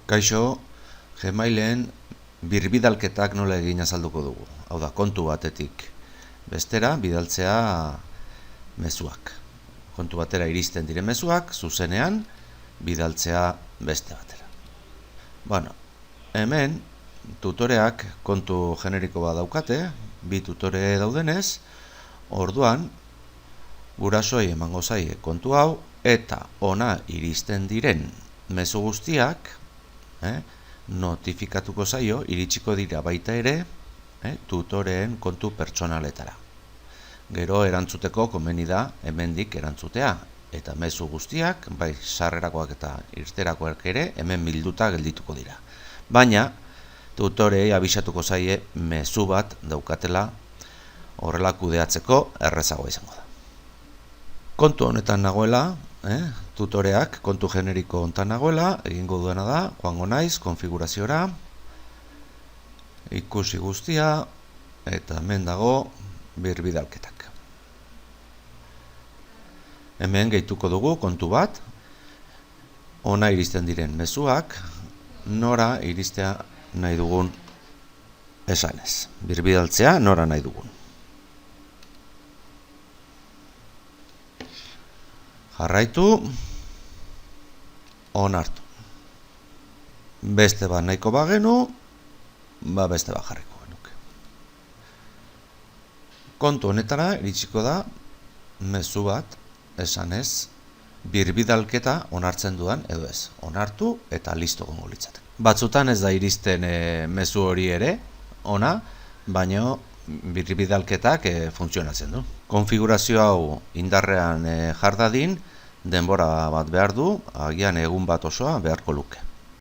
Kaixo, Gmailen birbidalketak nola egin azalduko dugu. Hau da, kontu batetik bestera bidaltzea mezuak. Kontu batera iristen diren mezuak, zuzenean bidaltzea beste batera. Bueno, hemen tutoreak kontu generiko bat daukate, bi tutore daudenez, orduan gurasoei emango zaie kontu hau eta ona iristen diren mezu guztiak notifikatuko zaio, iritsiko dira baita ere tutoreen kontu pertsonaletara. Gero erantzuteko komeni da hemendik erantzutea, eta mezu guztiak, bai sarrerakoak eta irterakoak ere, hemen bilduta geldituko dira. Baina, tutorei abisatuko zaie mezu bat daukatela horrela kudeatzeko errezagoa izango da. Kontu honetan nagoela, tutoreak kontu generiko honetan nagoela, egingo duena da, joango naiz, konfiguraziora, ikusi guztia, eta hemen dago birbidalketak. Hemen gehituko dugu kontu bat, ona iristen diren mezuak, nora iristea nahi dugun esanez. Birbidaltzea nora nahi dugun. Jarraitu, onartu. Beste bat nahiko bagenu, beste bat jarriko genuke. Kontu honetara iritsiko da mezu bat esanez birbidalketa onartzen dudan edo ez. Onartu eta listo gongo litzatek. Batzutan ez da iristen mezu hori ere, ona, baina birbidalketak funtzionatzen du. Konfigurazio hau indarrean jar dadin, denbora bat behar du, agian egun bat osoa beharko luke.